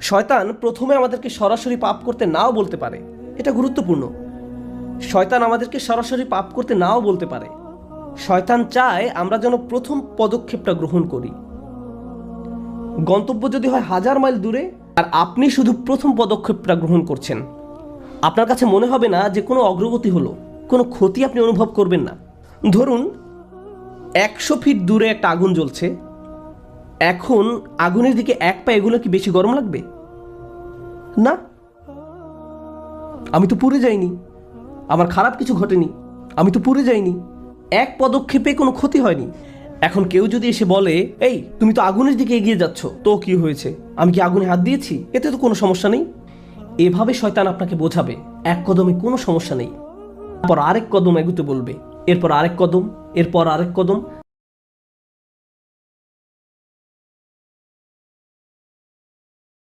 শয়তান প্রথমে আমাদেরকে সরাসরি পাপ করতে নাও বলতে পারে, এটা গুরুত্বপূর্ণ। শয়তান আমাদেরকে সরাসরি পাপ করতে নাও বলতে পারে। শয়তান চায় আমরা যেন প্রথম পদক্ষেপটা গ্রহণ করি। গন্তব্য যদি হয় 1000 মাইল দূরে আর আপনি শুধু প্রথম পদক্ষেপটা গ্রহণ করছেন, আপনার কাছে মনে হবে না যে কোনো অগ্রগতি হলো, কোনো ক্ষতি আপনি অনুভব করবেন না। ধরুন 100 ফিট দূরে একটা আগুন জ্বলছে, এখন আগুনের দিকে এক পা এগুলো কি বেশি গরম লাগবে? না, আমি তো পুড়ে যাইনি, আমার খারাপ কিছু ঘটেনি, আমি তো পুড়ে যাইনি, এক পদক্ষেপে কোনো ক্ষতি হয়নি। এখন কেউ যদি এসে বলে, এই তুমি তো আগুনের দিকে এগিয়ে যাচ্ছ, তো কি হয়েছে, আমি কি আগুনে হাত দিয়েছি, এতে তো কোনো সমস্যা নেই। এভাবে শয়তান আপনাকে বোঝাবে এক কদমে কোনো সমস্যা নেই, তারপর আরেক কদম এগুতে বলবে, এরপর আরেক কদম, এরপর আরেক কদম।